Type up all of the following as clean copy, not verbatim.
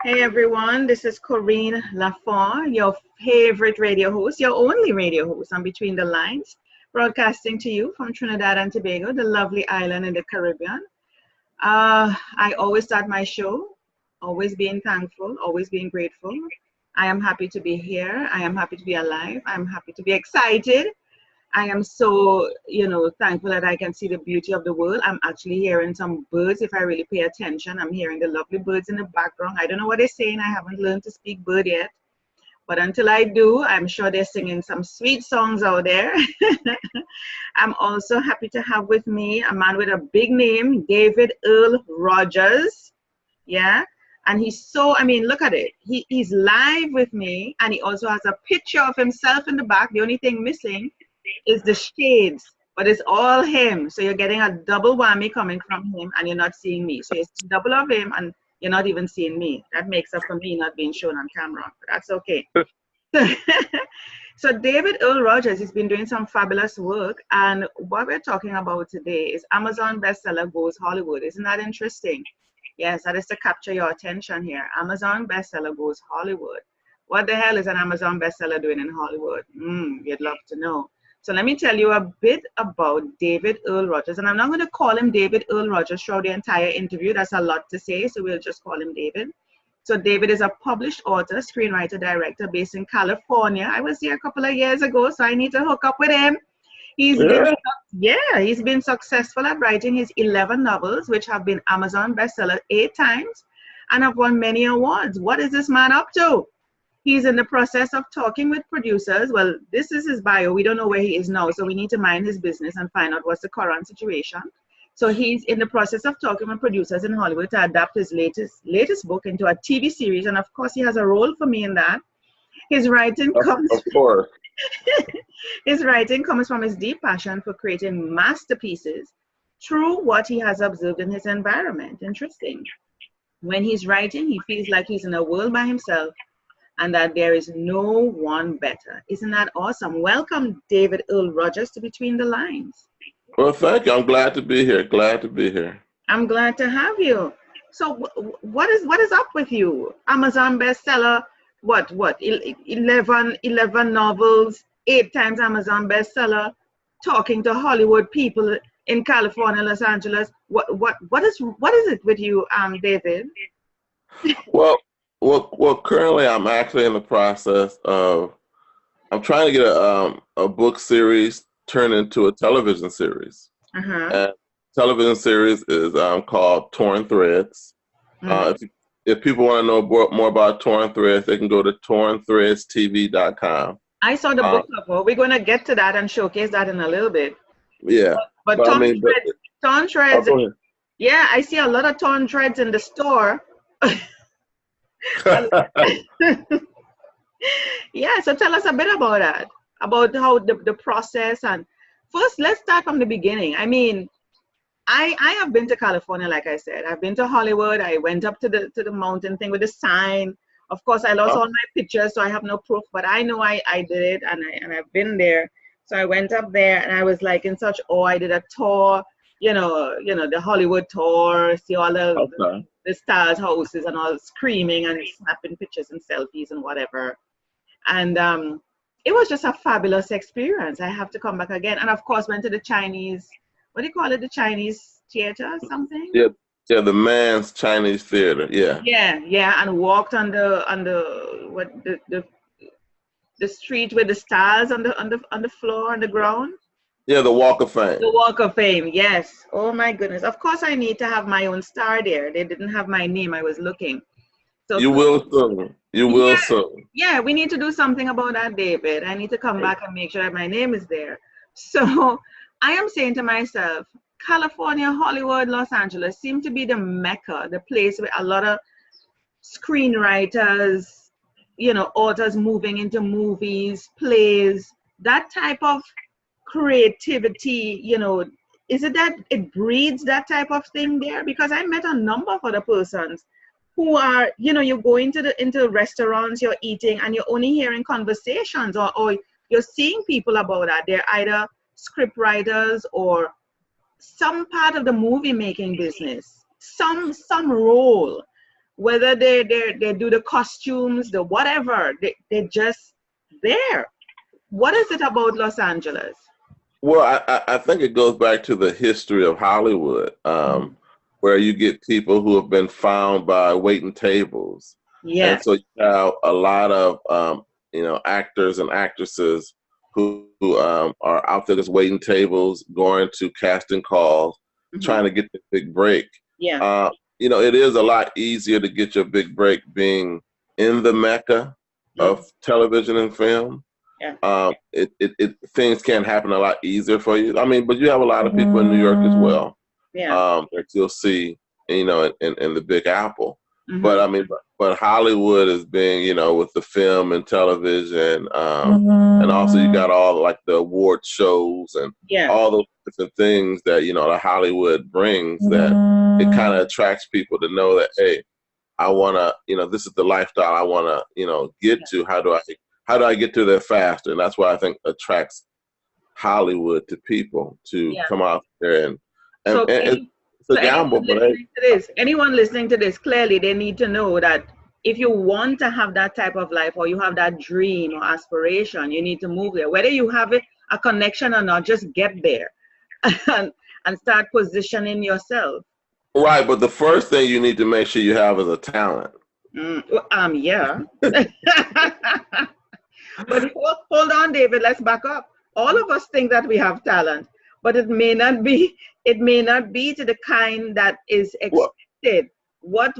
Hey everyone, this is Corinne Lafont, your favorite radio host, your only radio host on Between the Lines, broadcasting to you from Trinidad and Tobago, the lovely island in the Caribbean. I always start my show, always being thankful, always being grateful. I am happy to be here. I am happy to be alive. I am happy to be excited. I am so, thankful that I can see the beauty of the world. I'm actually hearing some birds. If I really pay attention, I'm hearing the lovely birds in the background. I don't know what they're saying. I haven't learned to speak bird yet. But until I do, I'm sure they're singing some sweet songs out there. I'm also happy to have with me a man with a big name, David Earl Rogers. Yeah. And look at it. He's live with me, and he also has a picture of himself in the back. The only thing missing is the shades, but it's all him. So you're getting a double whammy coming from him, and you're not seeing me. So it's double of him, and you're not even seeing me. That makes up for me not being shown on camera, but that's okay. So David Earl Rogers has been doing some fabulous work, and what we're talking about today is Amazon bestseller goes Hollywood. Isn't that interesting? Yes, that is to capture your attention here. Amazon bestseller goes Hollywood. What the hell is an Amazon bestseller doing in Hollywood? You'd love to know. So let me tell you a bit about David Earl Rogers. And I'm not going to call him David Earl Rogers throughout the entire interview. That's a lot to say, so we'll just call him David. So David is a published author, screenwriter, director based in California. I was here a couple of years ago, so I need to hook up with him. He's been successful at writing his 11 novels, which have been Amazon bestseller 8 times and have won many awards. What is this man up to? He's in the process of talking with producers. Well, this is his bio. We don't know where he is now, so we need to mind his business and find out what's the current situation. So he's in the process of talking with producers in Hollywood to adapt his latest book into a TV series, and of course, he has a role for me in that. His writing comes his writing comes from his deep passion for creating masterpieces through what he has observed in his environment. Interesting. When he's writing, he feels like he's in a world by himself, and that there is no one better. Isn't that awesome? Welcome, David Earl Rogers, to Between the Lines. Well, thank you. I'm glad to be here. Glad to be here. I'm glad to have you. So what is up with you? Amazon bestseller, what, 11 novels, 8 times Amazon bestseller, talking to Hollywood people in California, Los Angeles. What is it with you, David? Well, currently I'm actually in the process of, I'm trying to get a book series turned into a television series. And television series is called Torn Threads. If people want to know more about Torn Threads, they can go to tornthreadstv.com. I saw the book cover. We're going to get to that and showcase that in a little bit. Yeah. But torn threads, yeah, I see a lot of torn threads in the store. Yeah, so tell us a bit about that, about how the process. And first, let's start from the beginning. I mean, I have been to California, like I said. I've been to Hollywood. I went up to the mountain thing with the sign. Of course, I lost all my pictures, so I have no proof, but I know I did it, and I've been there. So I went up there, and I was like in such awe. I did a tour, the Hollywood tour, see all the stars' houses and all, screaming and snapping pictures and selfies and whatever. And it was just a fabulous experience. I have to come back again. And of course, went to the Chinese, what do you call it? The Chinese theater or something? Yeah, the Man's Chinese Theater. Yeah. Yeah, and walked on the street with the stars on the floor, on the ground. Yeah, the Walk of Fame. The Walk of Fame, yes. Oh my goodness. Of course, I need to have my own star there. They didn't have my name. I was looking. So you will soon. You will soon. Yeah, we need to do something about that, David. I need to come back and make sure that my name is there. So I am saying to myself, California, Hollywood, Los Angeles seem to be the mecca, the place where a lot of screenwriters, authors moving into movies, plays, that type of creativity, is it that it breeds that type of thing there? Because I met a number of other persons who are, you go into restaurants, you're eating, and you're only hearing conversations, or you're seeing people about that. They're either script writers or some part of the movie making business, some role. whether they do the costumes, the whatever, they're just there. What is it about Los Angeles? Well, I think it goes back to the history of Hollywood, where you get people who have been found by waiting tables. Yeah. And so you have a lot of, actors and actresses who are out there just waiting tables, going to casting calls, trying to get the big break. Yeah. It is a lot easier to get your big break being in the mecca of television and film. Yeah. Things can happen a lot easier for you. I mean, but you have a lot of people in New York as well. Yeah. That you'll see, in the Big Apple. But I mean, but Hollywood is being, with the film and television, and also you got all like the award shows and all those different things that the Hollywood brings, that it kind of attracts people to know that, hey, I want to, this is the lifestyle I want to, get to. How do I get to there faster? And that's what I think attracts Hollywood to people to come out there and it's a gamble. But anyone listening to this, clearly they need to know that if you want to have that type of life, or you have that dream or aspiration, you need to move there. Whether you have a connection or not, just get there and start positioning yourself. Right, but the first thing you need to make sure you have is a talent. Yeah. But hold on, David, let's back up. All of us think that we have talent, but it may not be to the kind that is expected. Right,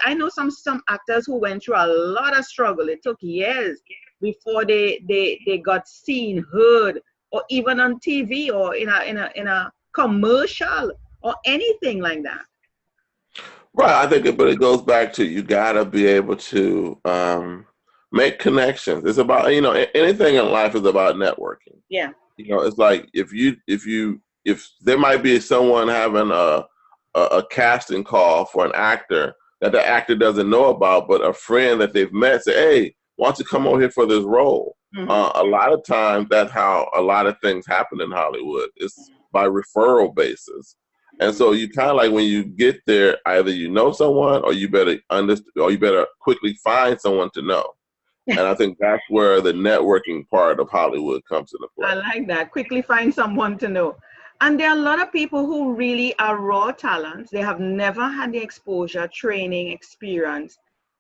I know some actors who went through a lot of struggle. It took years before they got seen, heard, or even on TV or in a commercial or anything like that. Right, I think but it goes back to, you gotta be able to make connections. It's about, anything in life is about networking. Yeah. It's like if there might be someone having a casting call for an actor that the actor doesn't know about, but a friend that they've met say, hey, why don't you come over here for this role? A lot of times that's how a lot of things happen in Hollywood. It's by referral basis. And so you kind of like, when you get there, either you know someone, or you better quickly find someone to know. And I think that's where the networking part of Hollywood comes into play. I like that. Quickly find someone to know. And there are a lot of people who really are raw talents. They have never had the exposure, training, experience,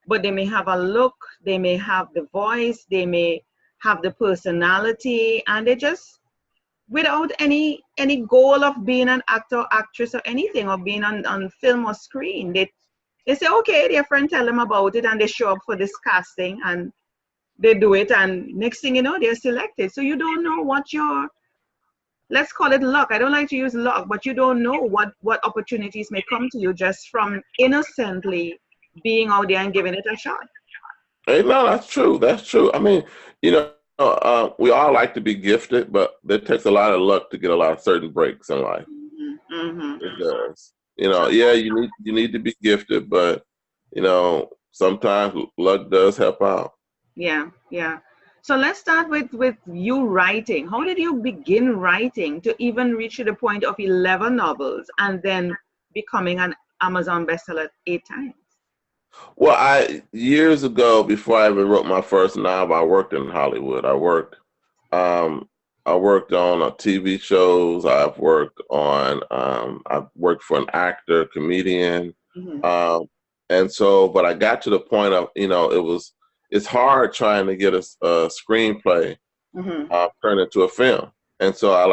but they may have a look, they may have the voice, they may have the personality, and they just, without any goal of being an actor, actress, or anything, or being on film or screen, they say, okay, their friend tell them about it, and they show up for this casting, and they do it, and next thing you know, they're selected. So you don't know what let's call it luck. I don't like to use luck, but you don't know what opportunities may come to you just from innocently being out there and giving it a shot. Hey, no, that's true. That's true. I mean, we all like to be gifted, but it takes a lot of luck to get a lot of certain breaks in life. It does. You need to be gifted, but sometimes luck does help out. Yeah. So let's start with you writing. How did you begin writing to even reach to the point of 11 novels and then becoming an Amazon bestseller 8 times? Well, years ago, before I even wrote my first novel, I worked in Hollywood. I worked on TV shows. I've worked for an actor, comedian. And so, but I got to the point of, it's hard trying to get a screenplay turned into a film. And so I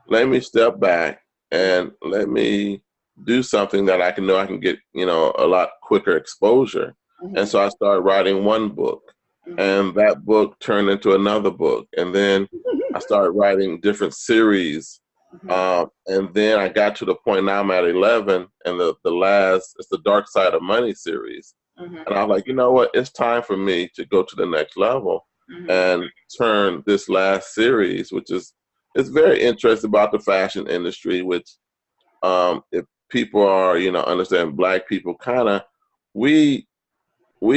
let me step back and let me do something that I can get, a lot quicker exposure. And so I started writing one book, and that book turned into another book. And then I started writing different series. And then I got to the point, now I'm at 11, and the last, it's the Dark Side of Money series. And I was like, you know what? It's time for me to go to the next level and turn this last series, which is, it's very interesting about the fashion industry, which if people are, understand Black people, we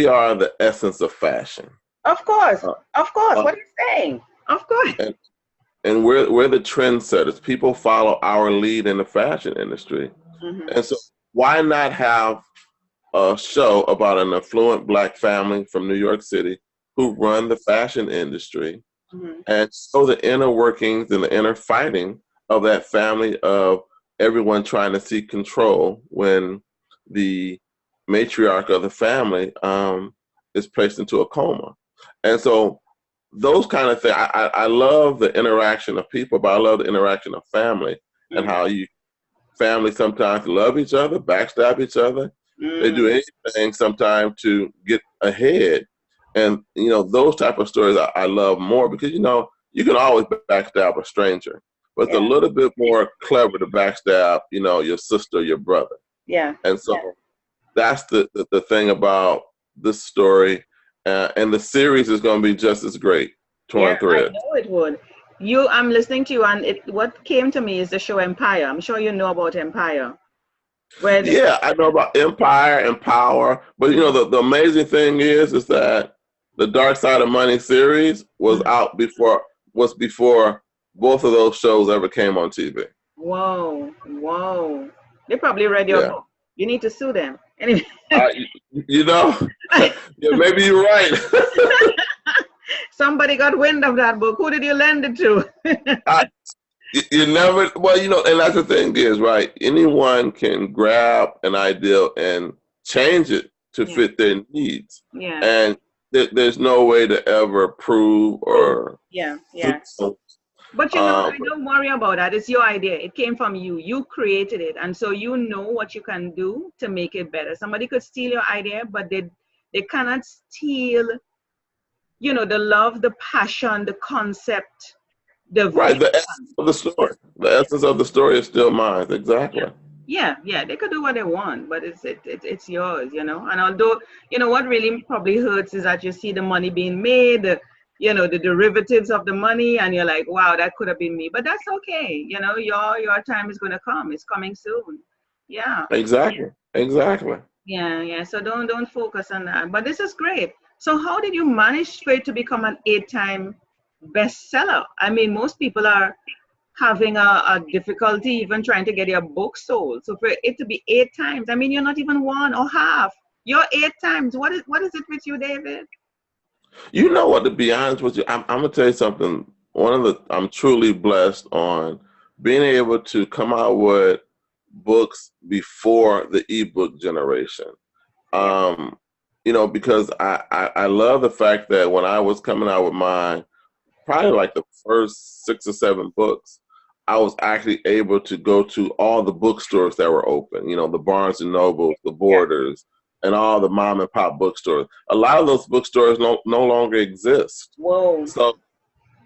are the essence of fashion. Of course. What are you saying? Of course. And we're the trendsetters. People follow our lead in the fashion industry. And so why not have a show about an affluent Black family from New York City who run the fashion industry and show the inner workings and the inner fighting of that family, of everyone trying to seek control when the matriarch of the family is placed into a coma. And so those kind of things, I love the interaction of people, but I love the interaction of family and how families sometimes love each other, backstab each other. They do anything sometimes to get ahead. And, those type of stories I love more because, you can always backstab a stranger, but it's a little bit more clever to backstab, your sister, your brother. Yeah. And so that's the thing about this story. And the series is going to be just as great, Torn Thread. I know it would. I'm listening to you, and what came to me is the show Empire. I'm sure you know about Empire. Yeah, I know about Empire and Power, but the amazing thing is that the Dark Side of Money series was out before both of those shows ever came on TV. Whoa. They probably read your book. You need to sue them. Anyway. Yeah, maybe you're right. Somebody got wind of that book. Who did you lend it to? You never, and that's the thing is, right? Anyone can grab an idea and change it to fit their needs. Yeah. And there's no way to ever prove or. Yeah. But I don't worry about that. It's your idea. It came from you. You created it. And so you know what you can do to make it better. Somebody could steal your idea, but they cannot steal, the love, the passion, the concept. The essence of the story. The essence of the story is still mine. Exactly. Yeah. They could do what they want, but it's yours, And although, what really probably hurts is that you see the money being made, the derivatives of the money, and you're like, wow, that could have been me. But that's okay. Your time is going to come. It's coming soon. Yeah. Exactly. Yeah. So don't focus on that. But this is great. So how did you manage for it to become an 8-time bestseller? I mean, most people are having a difficulty even trying to get your book sold. So for it to be 8 times, I mean, you're not even 1 or half. You're 8 times. What is it with you, David? You know what, to be honest with you, I'm going to tell you something. I'm truly blessed on being able to come out with books before the ebook generation. Because I love the fact that when I was coming out with mine, probably like the first 6 or 7 books, I was actually able to go to all the bookstores that were open, the Barnes and Nobles, the Borders, and all the mom and pop bookstores. A lot of those bookstores no longer exist. Whoa. So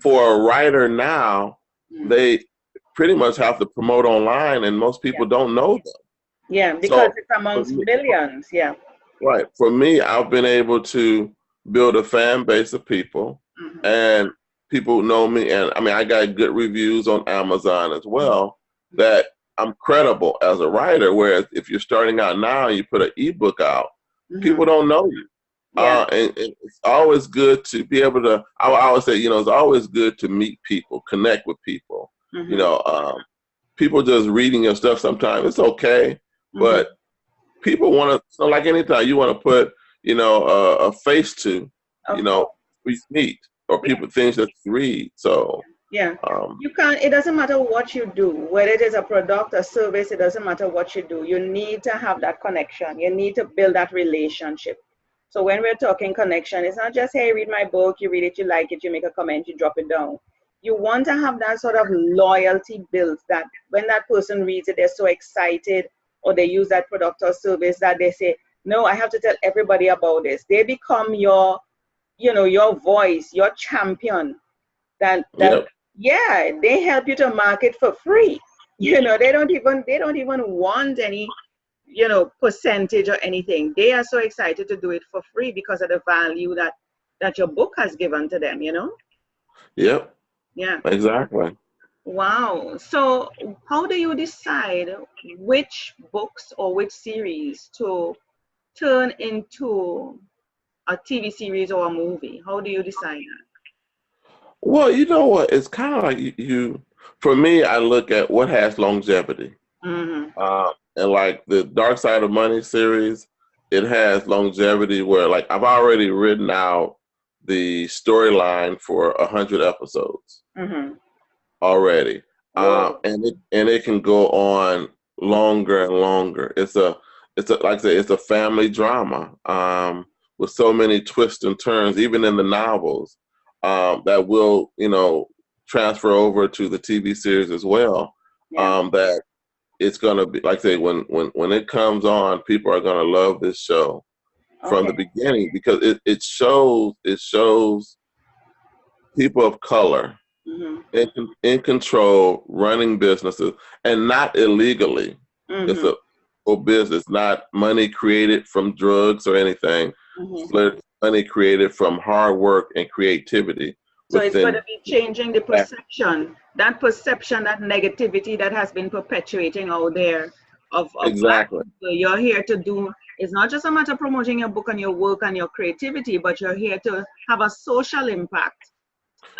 for a writer now, they pretty much have to promote online, and most people don't know them. Yeah, because it's amongst millions. Yeah. Right. For me, I've been able to build a fan base of people, and people know me. And I mean, I got good reviews on Amazon as well, that I'm credible as a writer. Whereas if you're starting out now and you put an ebook out, people don't know you. And it's always good to be able to, I always say, it's always good to meet people, connect with people. People just reading your stuff sometimes, it's okay. But people want to, so like anytime you want to put, a face to, we meet, or people, things that you read. So you can't, it doesn't matter what you do, whether it is a product or service, it doesn't matter what you do. You need to have that connection. You need to build that relationship. So when we're talking connection, it's not just, hey, read my book, you read it, you like it, you make a comment, you drop it down. You want to have that sort of loyalty built, that when that person reads it, they're so excited, or they use that product or service that they say, no, I have to tell everybody about this. They become your, your voice, your champion. They help you to market for free. They don't even want any, percentage or anything. They are so excited to do it for free because of the value that your book has given to them, Yep. Yeah. Exactly. Wow. So how do you decide which books or which series to turn into a TV series or a movie? How do you decide that? Well, you know what? It's kind of like you. For me, I look at what has longevity. And like the Dark Side of Money series, it has longevity where like I've already written out the storyline for 100 episodes already. And it can go on longer and longer. It's a like I say, it's a family drama with so many twists and turns, even in the novels, that will, you know, transfer over to the TV series as well. That it's gonna be like I say, when it comes on, people are gonna love this show from the beginning, because it shows people of color in control, running businesses, and not illegally. It's a business, not money created from drugs or anything. It's money created from hard work and creativity. So it's going to be changing the perception, that negativity that has been perpetuating out there of exactly. So you're here to do, it's not just a matter of promoting your book and your work and your creativity, but you're here to have a social impact.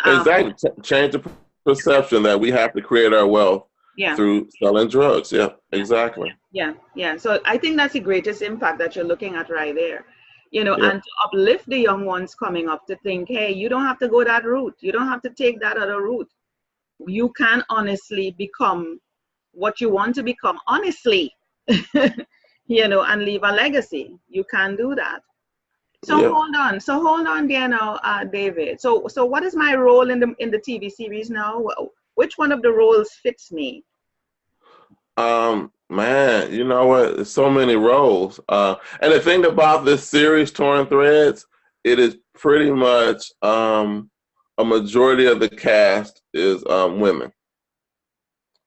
Exactly. Change the perception that we have to create our wealth through selling drugs. Yeah, exactly. Yeah. So I think that's the greatest impact that you're looking at right there. You know, and to uplift the young ones coming up to think, hey, you don't have to go that route. You don't have to take that other route. You can honestly become what you want to become, honestly, you know, and leave a legacy. You can do that. So hold on there now, David. So what is my role in the TV series now? Which one of the roles fits me? Man, you know what? There's so many roles. And the thing about this series, Torn Threads, it is pretty much a majority of the cast is women.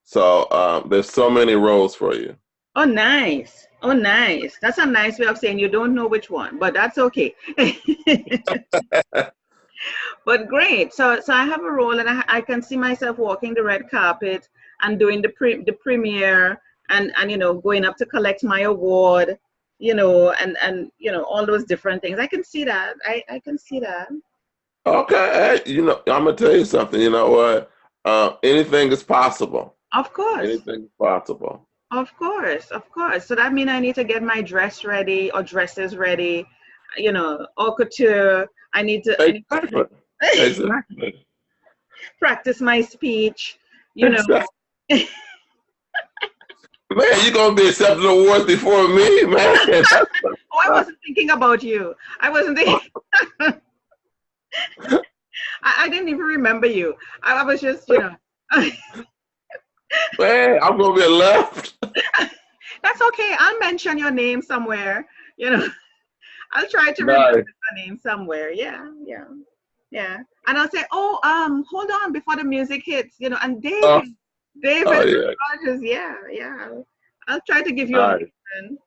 So there's so many roles for you. Oh, nice. That's a nice way of saying you don't know which one, but that's okay. But great. So I have a role, and I can see myself walking the red carpet and doing the premiere, and you know, going up to collect my award, you know, and you know, all those different things. I can see that. I can see that. Okay. You know, I'm gonna tell you something. You know what? Anything is possible. Of course. Anything is possible. Of course. So that means I need to get my dress ready or dresses ready, you know, haute couture. I need to exactly. Practice my speech, you know. Exactly. Man, you're going to be accepting awards before me, man. I wasn't thinking about you. I wasn't thinking. I didn't even remember you. I was just, you know. Man, I'm going to be left. That's okay. I'll mention your name somewhere, you know. I'll try to remember your name somewhere. Yeah. And I'll say, hold on before the music hits, you know, and David Rogers, yeah. I'll try to give you a listen.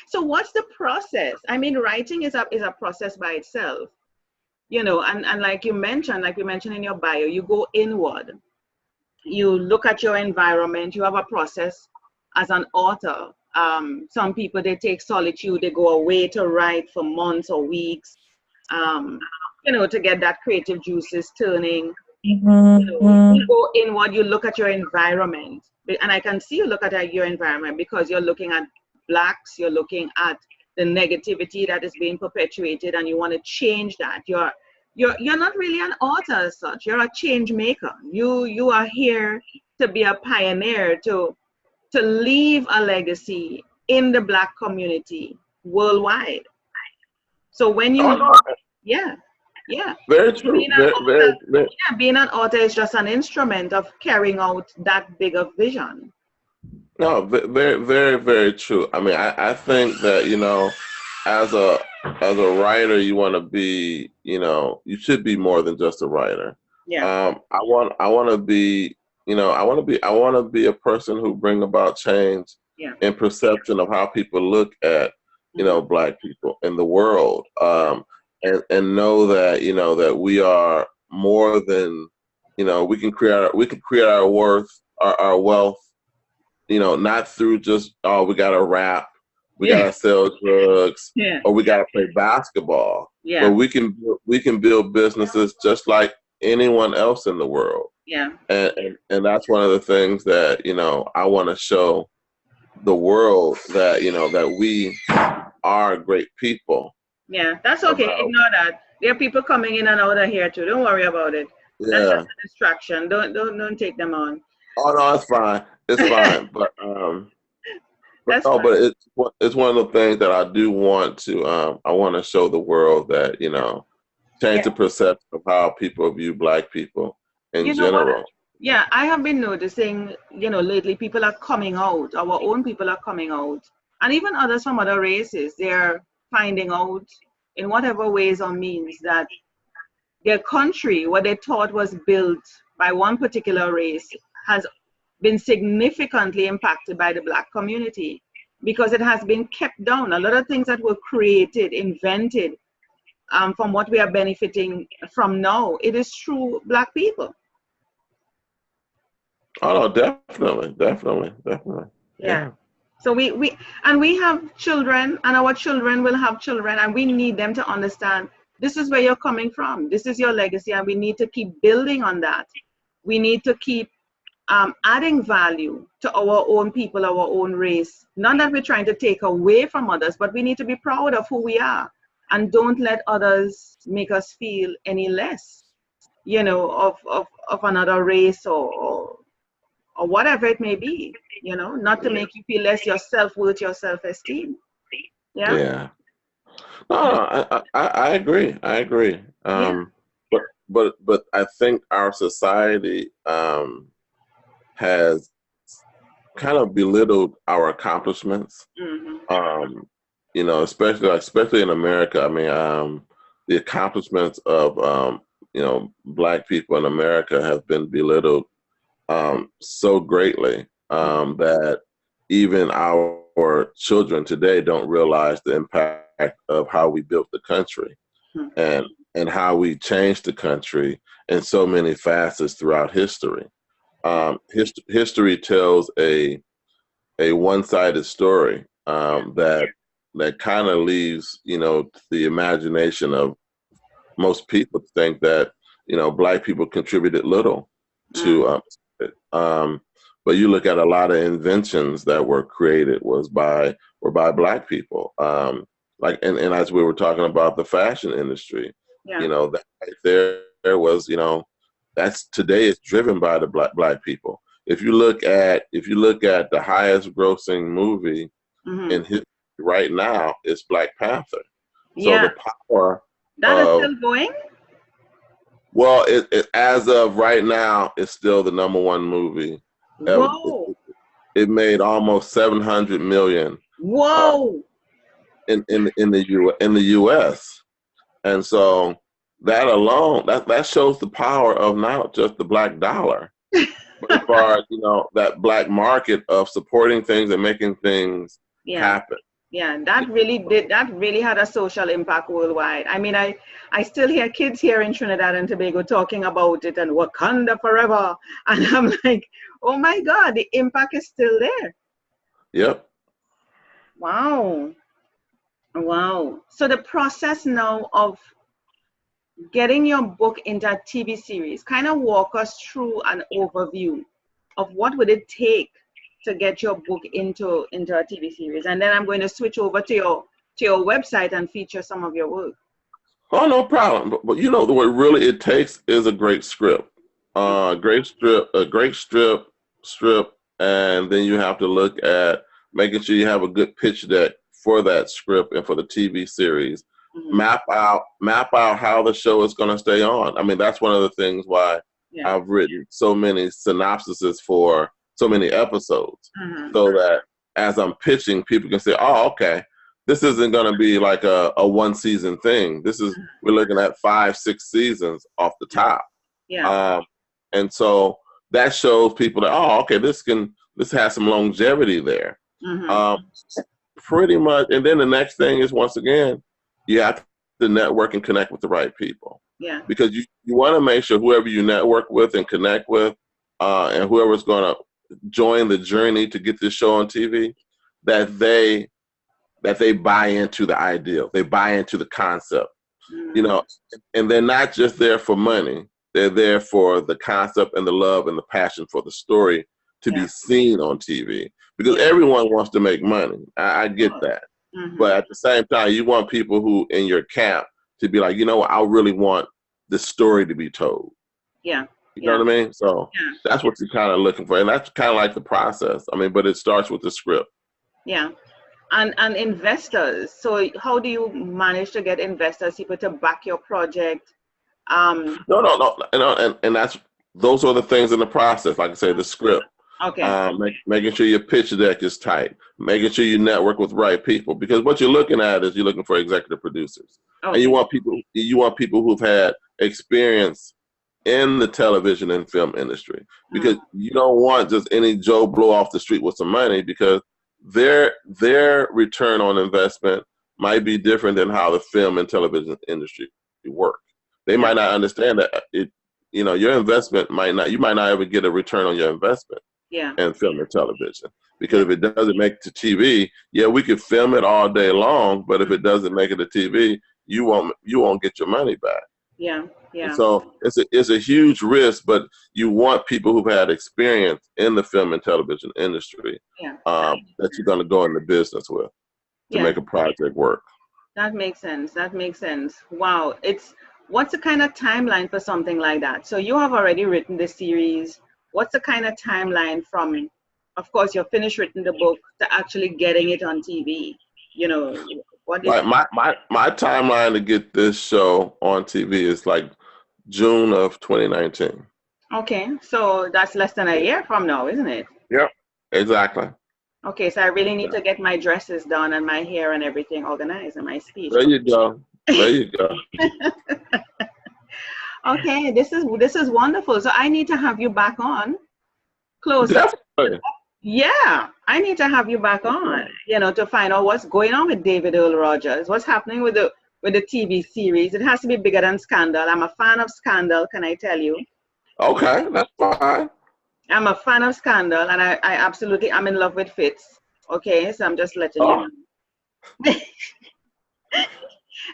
So what's the process? I mean, writing is a process by itself, you know, and like we mentioned in your bio, you go inward. You look at your environment. You have a process as an author. Some people, they take solitude, they go away to write for months or weeks, you know, to get that creative juices turning. You know, you go inward, you look at your environment. And I can see you look at your environment because you're looking at Blacks, you're looking at the negativity that is being perpetuated, and you want to change that. You're not really an author as such. You're a change maker. You are here to be a pioneer, to leave a legacy in the Black community worldwide. So when you, very true. Being an author is just an instrument of carrying out that big of vision. No, very, very, very true. I mean, I think that, you know, as a writer, you want to be, you know, you should be more than just a writer. Yeah. I want to be, you know, I want to be a person who bring about change in perception of how people look at, you know, Black people in the world, and know that, you know, that we are more than, you know, we can create our worth, our wealth, you know, not through just, we got to rap, we got to sell drugs, or we got to play basketball. Yeah. But we can build businesses just like anyone else in the world. Yeah. And that's one of the things that, you know, I want to show the world, that, you know, that we are great people. Yeah, that's okay. Ignore that. There are people coming in and out of here too. Don't worry about it. Yeah. That's just a distraction. Don't take them on. Oh no, it's fine. It's fine. But it's one of the things that I do want to I want to show the world, that, you know, change the perception of how people view Black people in general. Yeah, I have been noticing, you know, lately people are coming out. Our own people are coming out, and even others from other races. They're finding out in whatever ways or means that their country, what they thought was built by one particular race, has been significantly impacted by the Black community, because it has been kept down. A lot of things that were created, invented, from what we are benefiting from now, it is through Black people. Oh, definitely. Yeah. So we have children, and our children will have children, and we need them to understand this is where you're coming from. This is your legacy, and we need to keep building on that. We need to keep adding value to our own people, our own race. Not that we're trying to take away from others, but we need to be proud of who we are, and don't let others make us feel any less, you know, of another race or whatever it may be, you know, not to make you feel less, your self-worth, your self-esteem. Yeah. Yeah. No, I agree. But I think our society has kind of belittled our accomplishments. Mm-hmm. You know, especially in America. I mean, the accomplishments of you know, Black people in America have been belittled so greatly that even our children today don't realize the impact of how we built the country, and how we changed the country in so many facets throughout history. History tells a one-sided story that kind of leaves, you know, the imagination of most people to think that, you know, Black people contributed little to but you look at a lot of inventions that were created were by Black people. Like and as we were talking about the fashion industry, you know, that right there was, you know, that's today is driven by the black people. If you look at the highest grossing movie in history right now, it's Black Panther. So the power that is still going. Well, it as of right now, it's still the #1 movie. Whoa! It made almost 700 million. Whoa! In the U.S. And so that alone, that shows the power of not just the Black dollar, but as far as, you know, that Black market of supporting things and making things happen. Yeah, that really had a social impact worldwide. I mean, I still hear kids here in Trinidad and Tobago talking about it and Wakanda forever. And I'm like, oh my God, the impact is still there. Yep. Wow. So the process now of getting your book into a TV series, kind of walk us through an overview of what would it take to get your book into a TV series, and then I'm going to switch over to your website and feature some of your work. Oh, no problem. But you know, what really it takes is a great script, a great strip, and then you have to look at making sure you have a good pitch deck for that script and for the TV series. Map out how the show is going to stay on. I mean, that's one of the things why I've written so many synopsises for so many episodes, so that as I'm pitching, people can say, oh, okay, this isn't going to be like a 1-season thing. We're looking at 5-6 seasons off the top. And so that shows people that, oh, okay, this has some longevity there. Pretty much. And then the next thing is, once again, you have to network and connect with the right people. Yeah. Because you want to make sure whoever you network with and connect with, and whoever's going to join the journey to get this show on TV, that they buy into the ideal, they buy into the concept, you know, and they're not just there for money. They're there for the concept and the love and the passion for the story to be seen on TV. Because everyone wants to make money. I get that. Mm-hmm. But at the same time, you want people who in your camp to be like, you know what, I really want the story to be told. Yeah. You know what I mean? So that's what you're kind of looking for. And that's kind of like the process. I mean, but it starts with the script. Yeah. And investors. So how do you manage to get investors, people to back your project? No. And those are the things in the process. Like I say, the script. Okay. Making sure your pitch deck is tight. Making sure you network with right people. Because what you're looking at is you're looking for executive producers. Okay. And you want people who've had experience in the television and film industry, because you don't want just any Joe Blow off the street with some money, because their return on investment might be different than how the film and television industry work. They might not understand that your investment you might not ever get a return on your investment in film and television, because if it doesn't make it to TV, we could film it all day long, but if it doesn't make it to TV, you won't get your money back. Yeah. And so it's a huge risk, but you want people who've had experience in the film and television industry that you're going to go into business with to make a project work. That makes sense. Wow. What's the kind of timeline for something like that? So you have already written the series. What's the kind of timeline from, of course, you've finished writing the book to actually getting it on TV? What is my timeline to get this show on TV is like June of 2019. Okay, so that's less than a year from now, isn't it? Yep, exactly. Okay, so I really need to get my dresses done and my hair and everything organized and my speech. There you go. Okay, this is wonderful. So I need to have you back on closer. Definitely. Yeah, I need to have you back on, to find out what's going on with David Earl Rogers, what's happening with the TV series. It has to be bigger than Scandal. I'm a fan of Scandal, can I tell you? Okay, that's fine. I'm a fan of Scandal, and I absolutely am in love with Fitz. Okay, so I'm just letting you know.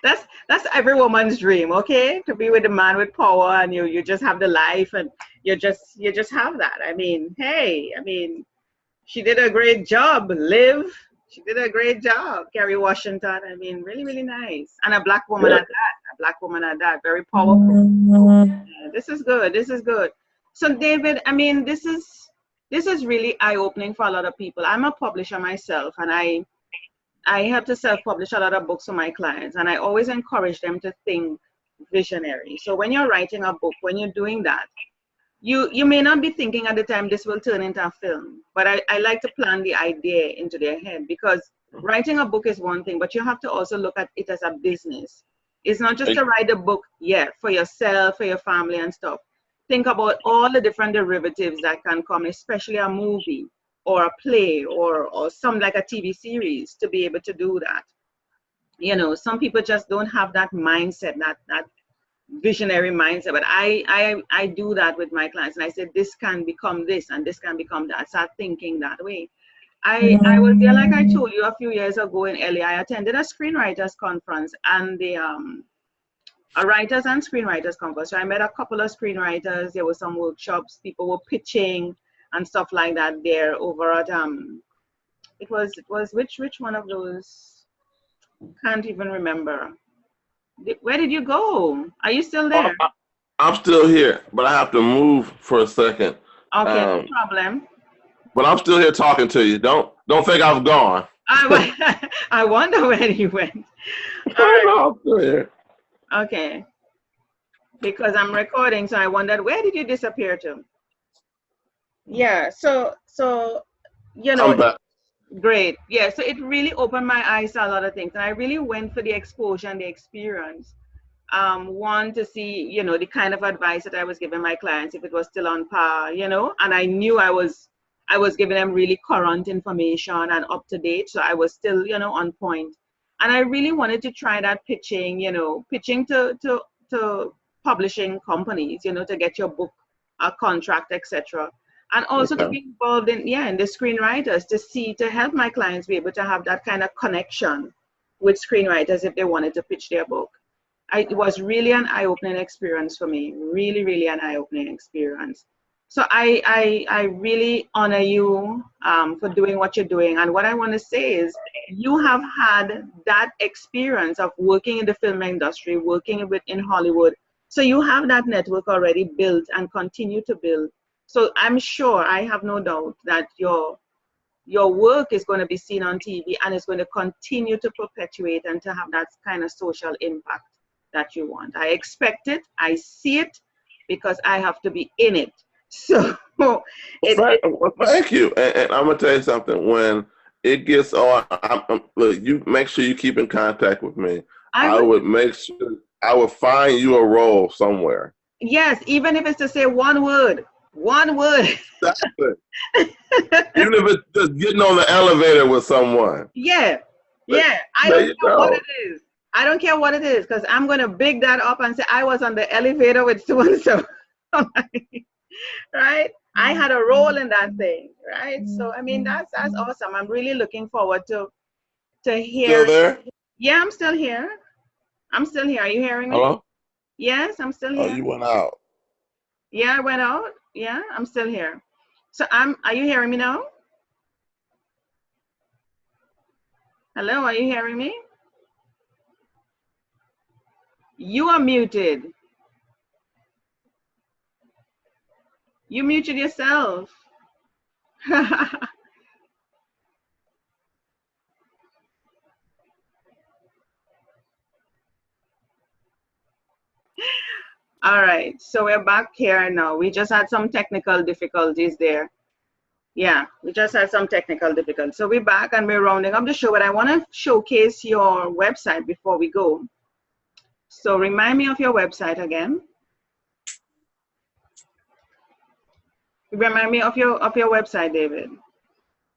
That's every woman's dream, okay? To be with a man with power, and you just have the life, and you just have that. She did a great job, Liv. She did a great job, Kerry Washington. Really, really nice. And a black woman at that. Very powerful. This is good. So David, this is really eye-opening for a lot of people. I'm a publisher myself, and I have to self-publish a lot of books for my clients, and I always encourage them to think visionary. So when you're writing a book, when you're doing that, you may not be thinking at the time this will turn into a film, but I like to plan the idea into their head, because writing a book is one thing, but you have to also look at it as a business. It's not just to write a book, for yourself, for your family and stuff. Think about all the different derivatives that can come, especially a movie or a play or some like a TV series, to be able to do that. Some people just don't have that mindset, that visionary mindset, but I do that with my clients, and I said this can become this and this can become that. Start thinking that way. I was there, like I told you, a few years ago in LA. I attended a screenwriters conference, and a writers and screenwriters conference. So I met a couple of screenwriters. There were some workshops. People were pitching and stuff like that there over at it was which one of those? Can't even remember. Where did you go? Are you still there? I'm still here, but I have to move for a second. Okay, no problem. But I'm still here talking to you. Don't think I've gone. I wonder where you went. I'm still here. Okay. Because I'm recording, so I wondered, where did you disappear to? Yeah, so I'm back. Great. Yeah, so it really opened my eyes to a lot of things, and I really went for the exposure and the experience. One, to see, the kind of advice that I was giving my clients, if it was still on par, and I knew I was giving them really current information and up to date, so I was still, on point. And I really wanted to try that pitching to publishing companies, to get your book a contract, etc. And also to be involved in the screenwriters, to help my clients be able to have that kind of connection with screenwriters if they wanted to pitch their book. it was really an eye-opening experience for me. Really, really an eye-opening experience. So I really honor you for doing what you're doing. And what I want to say is you have had that experience of working in the film industry, working in Hollywood. So you have that network already built and continue to build. So I'm sure, I have no doubt that your work is going to be seen on TV and it's going to continue to perpetuate and to have that kind of social impact that you want. I expect it. I see it because I have to be in it. So well, thank you. And I'm gonna tell you something. When it gets on, look, you make sure you keep in contact with me. I would make sure I would find you a role somewhere. Yes, even if it's to say one word. One word. Exactly. Even if it's just getting on the elevator with someone. Yeah. Yeah. I don't care what it is. I don't care what it is, because I'm going to big that up and say I was on the elevator with so and so. Right? I had a role in that thing. Right? So I mean that's awesome. I'm really looking forward to hear. Still there? Yeah, I'm still here. I'm still here. Are you hearing me? Hello? Yes, I'm still here. Oh, you went out. Yeah, I went out. Yeah, I'm still here. So are you hearing me now? Hello, are you hearing me? You are muted. You muted yourself. All right, so we're back here now. We just had some technical difficulties there. Yeah, we just had some technical difficulties. So we're back and we're rounding up the show, but I want to showcase your website before we go. So remind me of your website again. Remind me of your website, David.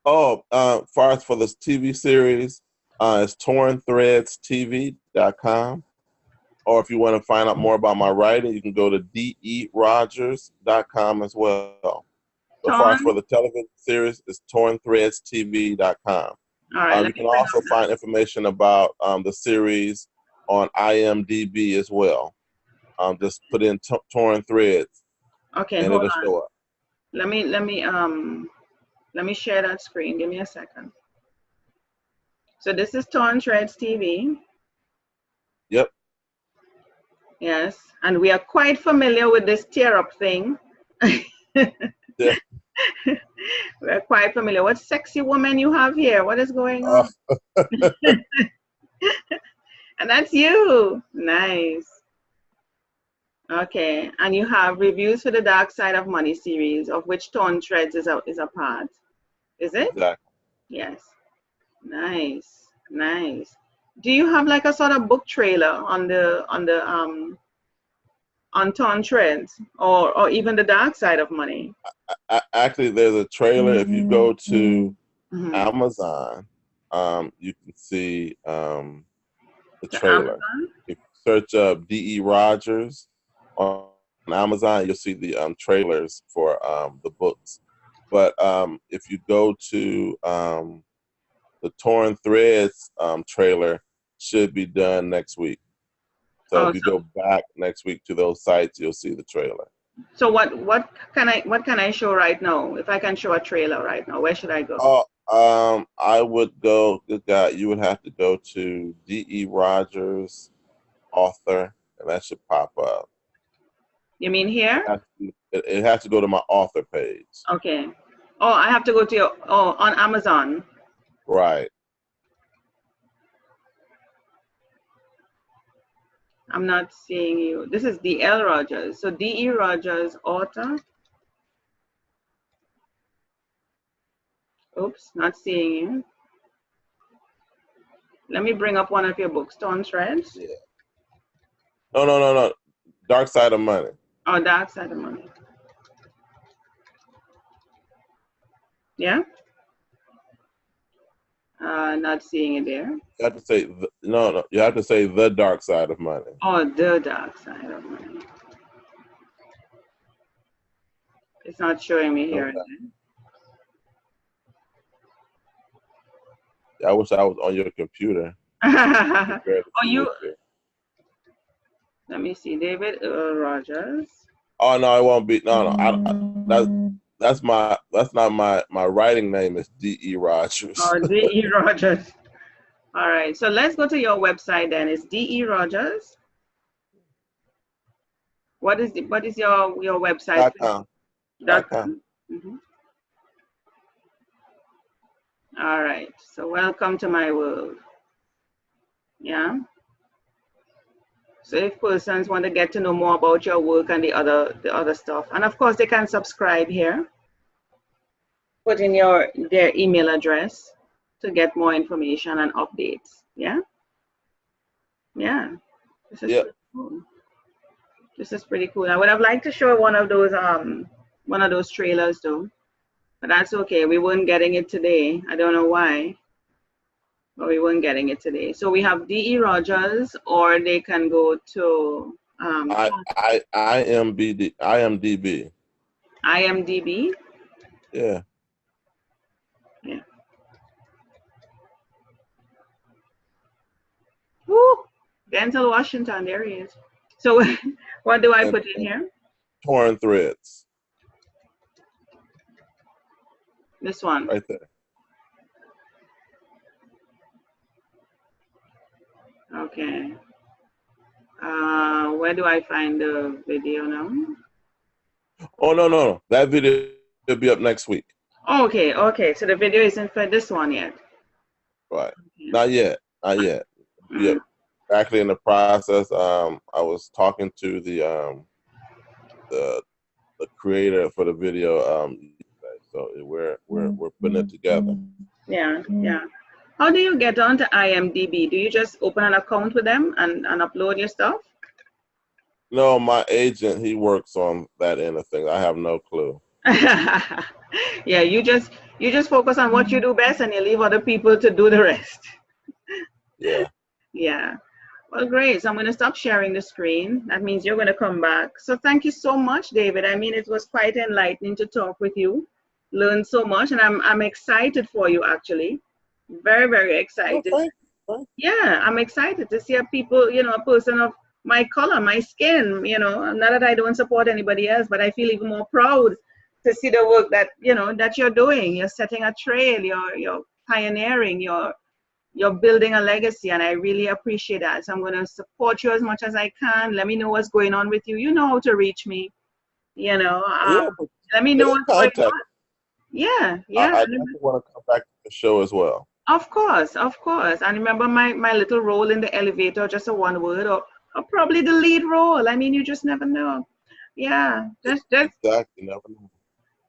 Oh, far as for this TV series, it's tornthreadstv.com. Or if you want to find out more about my writing, you can go to derogers.com as well. As far as for the television series, it's tornthreadstv.com. All right, you can also find information about the series on IMDb as well. Just put in Torn Threads. Okay, and hold it'll on. show up. Let me share that screen. Give me a second. So this is Torn Threads TV. Yep. Yes, and we are quite familiar with this tear up thing. Yeah. We're quite familiar. What sexy woman you have here? What is going on? And that's you. Nice. Okay, and you have reviews for the Dark Side of Money series, of which Torn Threads is a part. Is it? Exactly. Yes. Nice. Nice. Do you have like a sort of book trailer on Torn Threads or even the Dark Side of Money? Actually, there's a trailer. If you go to Amazon, you can see the trailer. If you search up D.E. Rogers on Amazon, you'll see the trailers for the books. But if you go to the Torn Threads trailer, should be done next week. So if you go back next week to those sites, you'll see the trailer. So what can I show right now? If I can show a trailer right now, where should I go? I would go. Good God, you would have to go to D.E. Rogers author, and that should pop up. You mean here? It has to go to my author page. Okay. Oh, I have to go to on Amazon. Right. I'm not seeing you. This is D.L. Rogers. So D.E. Rogers, author. Oops, not seeing you. Let me bring up one of your books, Torn Threads. Yeah. No. Dark Side of Money. Oh, Dark Side of Money. Yeah? Not seeing it there. You have to say no. You have to say The Dark Side of Money. Oh, The Dark Side of Money. It's not showing me here. Okay. I wish I was on your computer. Oh, you. Let me see, David Earl Rogers. Oh no, it won't be. That's not my writing name. Is D.E. Rogers. Oh, D.E. Rogers. All right, so let's go to your website then. It's D.E. Rogers. What is your website? .com. .com. Mm-hmm. All right, so welcome to my world. Yeah. So if persons want to get to know more about your work and the other stuff, and of course they can subscribe here. Put in their email address to get more information and updates. Yeah. Yeah. This is pretty cool. This is pretty cool. I would have liked to show one of those trailers though, but that's okay. We weren't getting it today. I don't know why, but we weren't getting it today. So we have D.E. Rogers, or they can go to IMDb. IMDb. Yeah. Yeah. Woo! Denzel Washington, there he is. So what do I put in here? Torn Threads. This one. Right there. Okay. Where do I find the video now? Oh, no. That video will be up next week. Okay. So the video isn't for this one yet. Right. Okay. Not yet. Yeah. Actually, in the process, I was talking to the creator for the video. So we're putting it together. Yeah. How do you get onto IMDb? Do you just open an account with them and upload your stuff? No, my agent, he works on that end of things. I have no clue. Yeah, you just focus on what you do best and you leave other people to do the rest. Yeah. Yeah. Well, great. So I'm going to stop sharing the screen. That means you're going to come back. So thank you so much, David. I mean, it was quite enlightening to talk with you. Learned so much, and I'm excited for you, actually. Very, very excited. Oh, thanks. Yeah, I'm excited to see a person of my color, my skin, not that I don't support anybody else, but I feel even more proud to see the work that, that you're doing. You're setting a trail, you're pioneering, you're building a legacy, and I really appreciate that. So I'm going to support you as much as I can. Let me know what's going on with you. You know how to reach me, Let me know what's going on. Yeah. I definitely want to come back to the show as well. Of course. And remember my little role in the elevator, just a one word, or probably the lead role. I mean, you just never know. Yeah. Exactly, never know.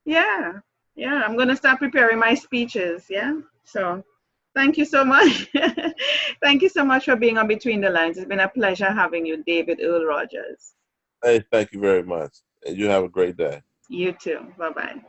Yeah. I'm going to start preparing my speeches. Yeah. So thank you so much. Thank you so much for being on Between the Lines. It's been a pleasure having you, David Earl Rogers. Hey, thank you very much. And you have a great day. You too. Bye-bye.